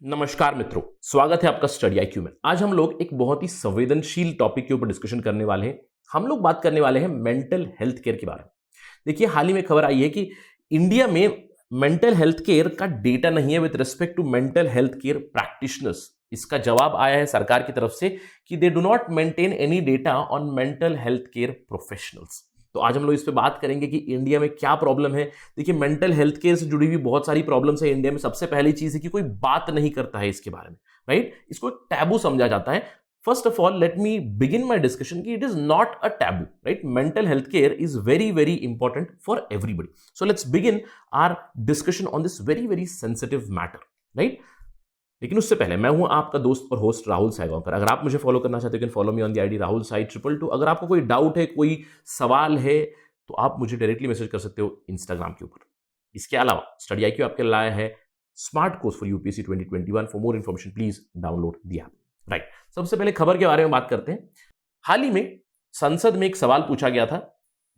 नमस्कार मित्रों, स्वागत है आपका स्टडी IQ में। आज हम लोग एक बहुत ही संवेदनशील टॉपिक के ऊपर डिस्कशन करने वाले हैं। हम लोग बात करने वाले हैं मेंटल हेल्थ केयर के बारे में। देखिए, हाल ही में खबर आई है कि इंडिया में मेंटल हेल्थ केयर का डेटा नहीं है with respect to mental health care practitioners. इसका जवाब आया है सरकार की तरफ से कि they do not maintain any data on mental health care professionals. तो आज हम लोग इस पे बात करेंगे कि इंडिया में क्या प्रॉब्लम है। देखिए, मेंटल हेल्थ केयर से जुड़ी हुई बहुत सारी प्रॉब्लम्स है इंडिया में। सबसे पहली चीज है कि कोई बात नहीं करता है इसके बारे में, राइट। इसको एक टैबू समझा जाता है। First of all, let me begin my discussion कि it is not a taboo, right. Mental health care is very very important for everybody. So let's begin our discussion on this very very sensitive matter, right. लेकिन उससे पहले, मैं हूं आपका दोस्त और host Rahul साइगांवकर। अगर आप मुझे फॉलो करना चाहते हो, can follow me on the ID Rahul Sai 222। अगर आपको कोई डाउट है, कोई सवाल है, तो आप मुझे डायरेक्टली मैसेज कर सकते हो इंस्टाग्राम के ऊपर। इसके अलावा स्टडी IQ आपके लाया है smart course for UPSC 2021। For more information please download the app, right. सबसे पहले खबर के बारे में बात करते हैं। हाल ही में संसद में एक सवाल पूछा गया था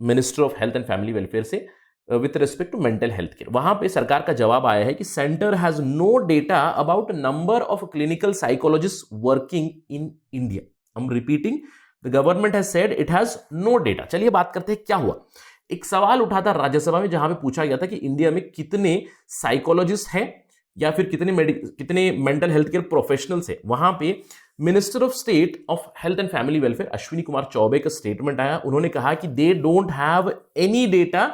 minister of health and family welfare से with respect to mental health care. वहां पे सरकार का जवाब आया है कि centre has no data about number of clinical psychologist working in India. I am repeating, the government has said it has no data. चलिए बात करते हैं क्या हुआ। एक सवाल उठा था राज्यसभा में, जहां पे पूछा गया था कि इंडिया में कितने साइकोलॉजिस्ट हैं या फिर कितने मेंटल हेल्थ केयर प्रोफेशनल्स हैं। वहां पे minister of state of health and family welfare Ashwini Kumar Choubey का स्टेटमेंट आया। उन्होंने कहा कि they don't have any data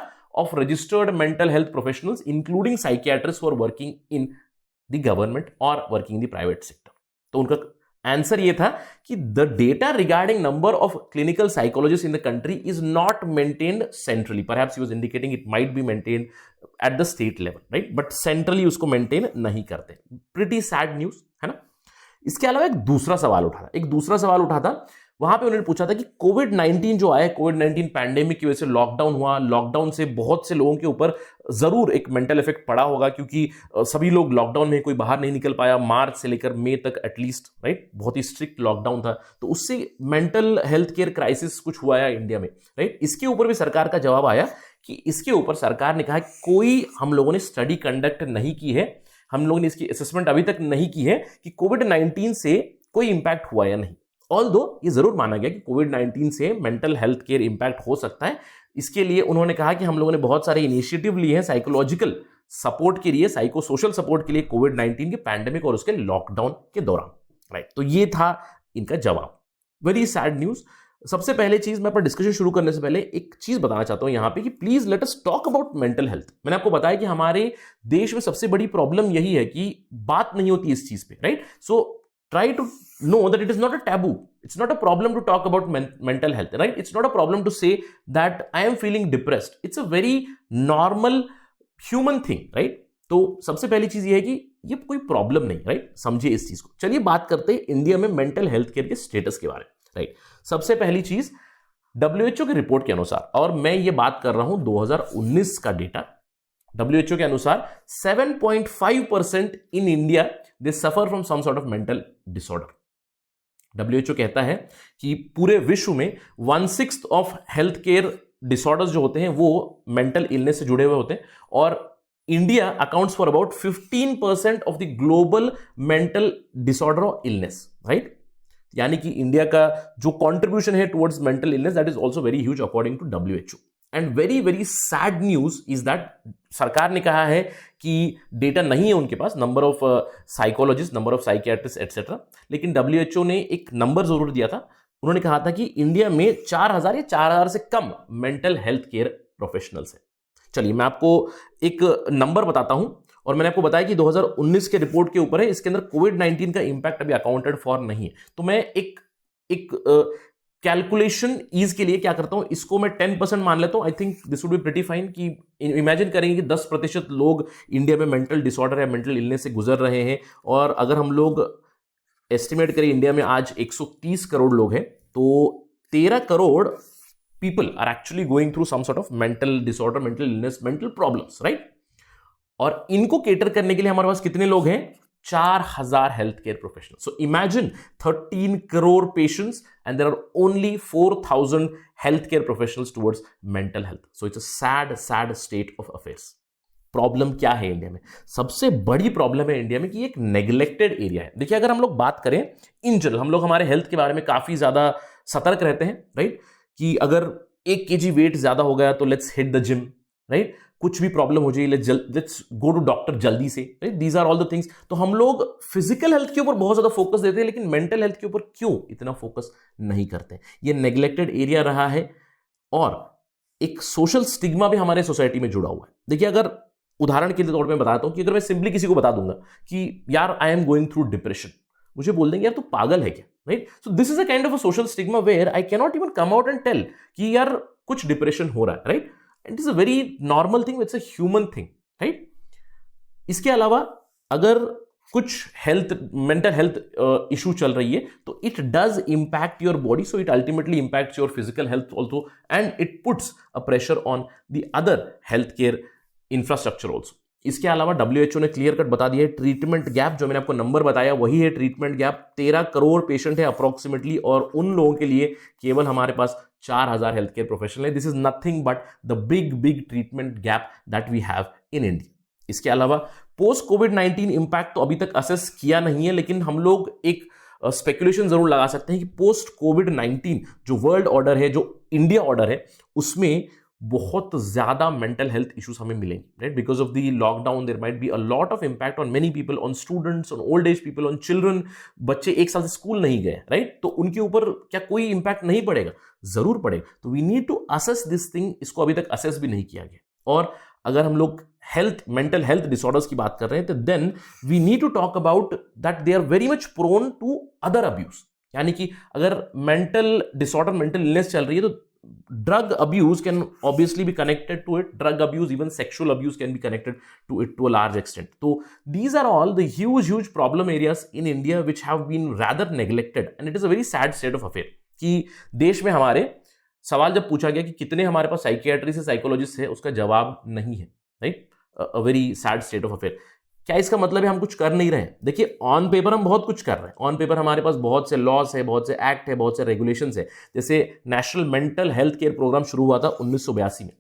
of registered mental health professionals including psychiatrists who are working in the government or working in the private sector। तो उनका answer ये था कि the data regarding number of clinical psychologists in the country is not maintained centrally। Perhaps he was indicating it might be maintained at the state level, right? But centrally उसको maintain नहीं करते। Pretty sad news, है ना। इसके अलावा एक दूसरा सवाल उठा था। वहां पे उन्होंने पूछा था कि कोविड-19 जो आया, कोविड-19 पैंडेमिक की वजह से लॉकडाउन हुआ। लॉकडाउन से बहुत से लोगों के ऊपर जरूर एक मेंटल इफेक्ट पड़ा होगा, क्योंकि सभी लोग लॉकडाउन में, कोई बाहर नहीं निकल पाया मार्च से लेकर मई तक एटलीस्ट, राइट। बहुत ही स्ट्रिक्ट लॉकडाउन था, तो उससे मेंटल हेल्थ केयर क्राइसिस कुछ हुआ है इंडिया में, राइट। इसके ऊपर भी सरकार का जवाब आया कि इसके ऊपर सरकार ने कहा कि कोई हम लोगों ने स्टडी कंडक्ट नहीं की है, हम लोगों ने इसकी असेसमेंट अभी तक नहीं की है कि कोविड-19 से कोई इंपैक्ट हुआ या नहीं। ऑल्दो ये जरूर माना गया कि कोविड-19 से मेंटल हेल्थ केयर इंपैक्ट हो सकता है। इसके लिए उन्होंने कहा कि हम लोगों ने बहुत सारे इनिशिएटिव लिए हैं साइकोलॉजिकल सपोर्ट के लिए, साइको सोशल सपोर्ट के लिए कोविड-19 के पैंडेमिक और उसके लॉकडाउन के दौरान, राइट। तो ये था इनका जवाब। Very sad news. सबसे पहले चीज, मैं अपना डिस्कशन शुरू करने से पहले एक चीज बताना चाहता हूं यहां पे कि please let us talk about mental health. मैंने आपको बताया कि हमारे देश में सबसे बड़ी प्रॉब्लम यही है कि बात नहीं होती इस चीज पे, right. So try to know that it is not a taboo. It's not a problem to talk about mental health, right? It's not a problem to say that I am feeling depressed. It's a very normal human thing, right? तो सबसे पहली चीज ये है कि ये कोई problem नहीं, राइट। समझिए इस चीज को। चलिए बात करते हैं इंडिया में मेंटल हेल्थ केयर के स्टेटस के बारे में, राइट। सबसे पहली चीज, WHO की रिपोर्ट के अनुसार, और मैं ये बात कर रहा हूं 2019 का डेटा, WHO के अनुसार 7.5% in India they suffer from some sort of mental disorder. WHO कहता है कि पूरे विश्व में 1/6 ऑफ हेल्थ केयर डिसऑर्डर्स जो होते हैं वो मेंटल इलनेस से जुड़े हुए होते हैं, और India accounts for about 15% of the global mental disorder और इलनेस, राइट। यानी कि इंडिया का जो कॉन्ट्रीब्यूशन है towards mental illness, that is also very huge according to WHO। And very very sad news is that सरकार ने कहा है कि डेटा नहीं है उनके पास, number of psychologist, number of psychiatrist etcetera, लेकिन WHO ने एक नंबर जरूर दिया था। उन्होंने कहा था कि इंडिया में 4000 या 4000 से कम मेंटल हेल्थ केयर प्रोफेशनल्स हैं। चलिए मैं आपको एक नंबर बताता हूं, और मैंने आपको बताया कि 2019 के रिपोर्ट के ऊपर है, इसके अंदर कोविड-19 का इंपैक्ट अभी अकाउंटेड फॉर नहीं है। तो मैं एक कैलकुलेशन ईज के लिए क्या करता हूं, इसको मैं 10% मान लेता हूं। I think this would be pretty fine. कि इमेजिन करेंगे कि 10% लोग इंडिया में मेंटल डिसऑर्डर या मेंटल इलनेस से गुजर रहे हैं, और अगर हम लोग एस्टिमेट करें इंडिया में आज 130 करोड़ लोग हैं, तो 13 crore people are actually going through some sort of mental disorder, mental illness, mental problems, right. और इनको केटर करने के लिए हमारे पास कितने लोग हैं? 4000 health care professional. So imagine 13 crore patients and there are only 4000 healthcare professionals towards mental health. So it's a sad state of affairs. Problem क्या है इंडिया में? सबसे बड़ी प्रॉब्लम है इंडिया में कि एक नेग्लेक्टेड एरिया है। देखिए, अगर हम लोग बात करें इन जनरल, हम लोग हमारे हेल्थ के बारे में काफी ज्यादा सतर्क रहते हैं, राइट? कि अगर 1 kg वेट ज्यादा हो गया तो let's hit the gym, right? कुछ भी प्रॉब्लम हो जाए लेट्स गो टू डॉक्टर जल्दी से, right? These are all the things. तो हम लोग फिजिकल हेल्थ के ऊपर बहुत ज्यादा फोकस देते हैं, लेकिन मेंटल हेल्थ के ऊपर क्यों इतना फोकस नहीं करते? ये नेग्लेक्टेड एरिया रहा है और एक सोशल स्टिग्मा भी हमारे सोसाइटी में जुड़ा हुआ है। देखिए, अगर उदाहरण के तौर पे बताता हूं कि अगर मैं सिंपली किसी को बता दूंगा कि यार I am going through depression, मुझे बोल देंगे यार तू पागल है क्या, right? So this is a kind of a social stigma where I can not even come out and tell कि यार कुछ डिप्रेशन हो रहा है, right? It is a very normal thing, it's a human thing, right? इसके अलावा अगर कुछ मेंटल हेल्थ इशू चल रही है तो it does impact your body, so it ultimately impacts your physical health also and it puts a pressure on the other health care infrastructure also. इसके अलावा WHO ने क्लियर कट बता दिया है, ट्रीटमेंट गैप, जो मैंने आपको नंबर बताया वही है ट्रीटमेंट गैप। 13 करोड़ पेशेंट है अप्रोक्सीमेटली, और उन लोगों के लिए केवल हमारे पास 4000 हेल्थ केयर प्रोफेशनल है। This is nothing but the big treatment gap that we have in India. इसके अलावा पोस्ट कोविड-19 इंपैक्ट तो अभी तक असेस किया नहीं है, लेकिन हम लोग एक स्पेकुलेशन जरूर लगा सकते हैं कि पोस्ट कोविड-19 जो वर्ल्ड ऑर्डर है, जो इंडिया ऑर्डर है, उसमें बहुत ज्यादा मेंटल हेल्थ इश्यूज हमें मिलेंगे, right? Because of the lockdown there might be a lot of impact on many people, on students, on old age people, on children. बच्चे 1 साल से स्कूल नहीं गए, राइट? तो उनके ऊपर क्या कोई इंपैक्ट नहीं पड़ेगा? जरूर पड़ेगा। तो we need to assess this थिंग। इसको अभी तक असेस भी नहीं किया गया। और अगर हम लोग मेंटल हेल्थ डिसऑर्डर्स की बात कर रहे हैं तो then we need to talk about that they are very much prone to other abuse. यानी कि अगर मेंटल डिसऑर्डर, मेंटल इलनेस चल रही है तो drug abuse can obviously be connected to it. Drug abuse, even sexual abuse can be connected to it to a large extent. So these are all the huge problem areas in India which have been rather neglected, and it is a very sad state of affair कि देश में हमारे सवाल जब पूछा गया कि कितने हमारे पास साइकियाट्री से साइकोलॉजिस्ट है, उसका जवाब नहीं है, right? A very sad state of affair. क्या इसका मतलब है हम कुछ कर नहीं रहे हैं? देखिए, ऑन पेपर हम बहुत कुछ कर रहे हैं। ऑन पेपर हमारे पास बहुत से लॉस है, बहुत से एक्ट है, बहुत से रेगुलेशंस है। जैसे national mental health care program शुरू हुआ था 1982 में।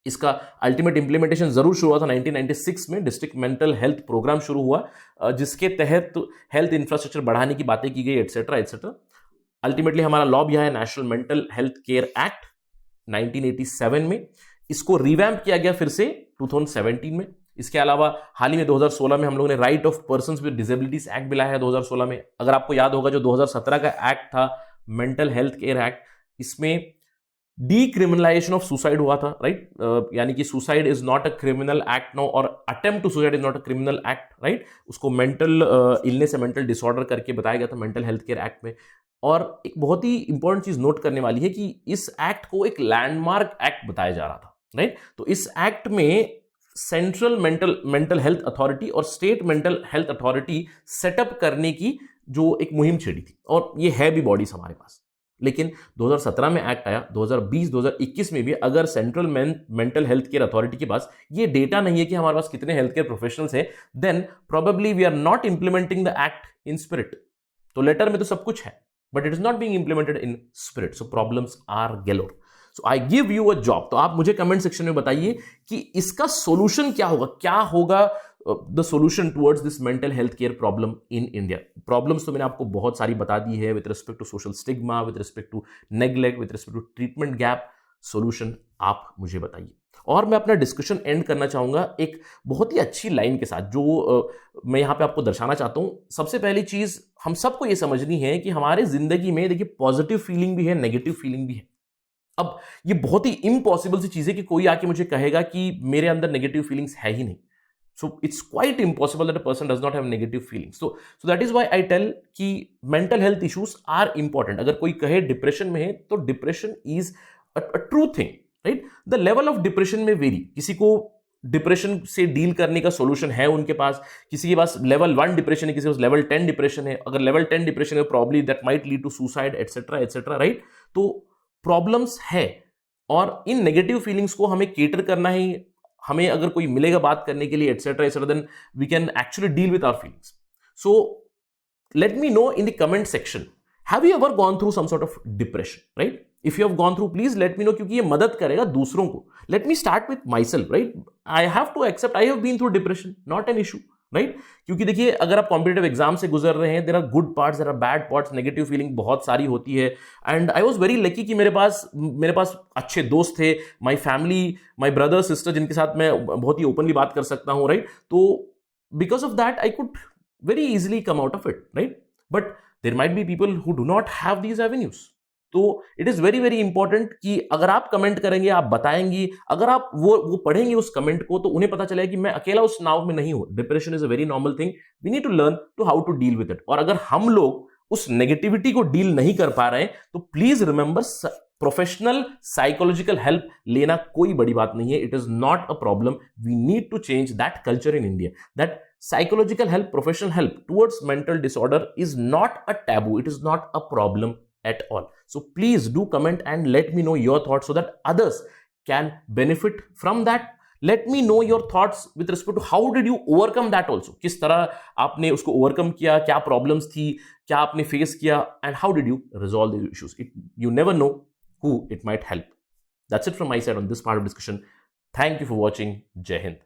इसका अल्टीमेट इंप्लीमेंटेशन जरूर शुरू हुआ था 1996 में। डिस्ट्रिक्ट मेंटल हेल्थ प्रोग्राम शुरू हुआ, जिसके तहत हेल्थ इंफ्रास्ट्रक्चर बढ़ाने की बातें की गई, एटसेट्रा एटसेट्रा। अल्टीमेटली हमारा लॉ भी है national mental health care act 1987 में। इसको रिवैम्प किया गया फिर से 2017 में। इसके अलावा हाल ही में 2016 में हम लोगों ने right of persons with disabilities act भी लाया है 2016 में। अगर आपको याद होगा, जो 2017 का एक्ट था मेंटल हेल्थ केयर एक्ट, इसमें डीक्रिमिनलाइजेशन ऑफ सुसाइड हुआ था, राइट? यानी कि suicide is not a criminal act no, और attempt to suicide is not a criminal act, right? उसको मेंटल इलनेस या मेंटल डिसऑर्डर करके बताया गया था मेंटल हेल्थ केयर एक्ट में। और एक बहुत ही इंपॉर्टेंट चीज नोट करने वाली है कि इस एक्ट को एक लैंडमार्क एक्ट बताया जा रहा था, राइट? तो इस एक्ट में सेंट्रल मेंटल हेल्थ अथॉरिटी और state mental health authority setup करने की जो एक मुहिम छेड़ी थी, और ये है भी बॉडीज हमारे पास। लेकिन 2017 में एक्ट आया, 2020-2021 में भी अगर central mental health care authority के पास ये डेटा नहीं है कि हमारे पास कितने हेल्थ केयर प्रोफेशनल्स हैं, then probably we are not implementing the act in spirit. तो लेटर में तो सब कुछ है, but it is not being implemented in spirit, so problems are galore. So I give you a job. तो आप मुझे कमेंट सेक्शन में बताइए कि इसका सॉल्यूशन क्या होगा, क्या होगा the solution towards this mental health care problem in India. Problems तो मैंने आपको बहुत सारी बता दी है, with respect to social stigma, with respect to neglect, with respect to treatment gap. Solution आप मुझे बताइए। और मैं अपना डिस्कशन एंड करना चाहूंगा एक बहुत ही अच्छी लाइन के साथ, जो मैं यहां पे आपको दर्शाना चाहता हूं। सबसे पहली चीज हम सबको यह समझनी है कि हमारे जिंदगी में देखिए पॉजिटिव फीलिंग भी है, नेगेटिव फीलिंग भी है। अब ये बहुत ही इम्पॉसिबल सी चीज है कि कोई आके मुझे कहेगा कि मेरे अंदर नेगेटिव फीलिंग्स है ही नहीं। So it's quite impossible that a person does not have negative feelings. So that is why I tell कि mental health issues are important. अगर कोई कहे डिप्रेशन में है तो depression is a true thing, right? The level of depression में vary. किसी को डिप्रेशन से डील करने का सॉल्यूशन है उनके पास, किसी के पास लेवल 1 डिप्रेशन है, किसी के पास लेवल 10 डिप्रेशन है। अगर लेवल 10 डिप्रेशन है probably that might lead to suicide etcetera etcetera, right? तो प्रॉब्लम्स है, और इन नेगेटिव फीलिंग्स को हमें केटर करना है। हमें अगर कोई मिलेगा बात करने के लिए etcetera etcetera, then we can actually deal with our feelings. So let me know in the comment section, have you ever gone through some sort of depression, right? If you have gone through please let me know, क्योंकि ये मदद करेगा दूसरों को. Let me start with my self, right. I have to accept I have been through depression, not an issue, right. क्योंकि देखिए अगर आप कॉम्पिटेटिव एग्जाम से गुजर रहे हैं, there are good parts, there are bad parts, negative feeling बहुत सारी होती है. And I was very lucky कि मेरे पास अच्छे दोस्त थे, my family, my brother sister, जिनके साथ मैं बहुत ही ओपनली बात कर सकता हूं, राइट. तो because of that I could very easily come out of it, right. But there might be people who do not have these avenues. तो it is very very important कि अगर आप कमेंट करेंगे, आप बताएंगे, अगर आप वो पढ़ेंगे उस कमेंट को, तो उन्हें पता चलेगा कि मैं अकेला उस नाव में नहीं हूं. Depression is a very normal thing. We need to learn to how to deal with it. और अगर हम लोग उस नेगेटिविटी को डील नहीं कर पा रहे हैं, तो please remember, professional psychological help लेना कोई बड़ी बात नहीं है. It is not a problem. We need to change that culture in India, that psychological help, professional help towards mental disorder is not a taboo. It is not a problem at all. So please do comment and let me know your thoughts so that others can benefit from that. Let me know your thoughts with respect to how did you overcome that also. किस तरह आपने उसको overcome किया, क्या problems थी, क्या आपने face किया, and how did you resolve the issues. You never know who it might help. That's it from my side on this part of discussion. Thank you for watching. Jai Hind.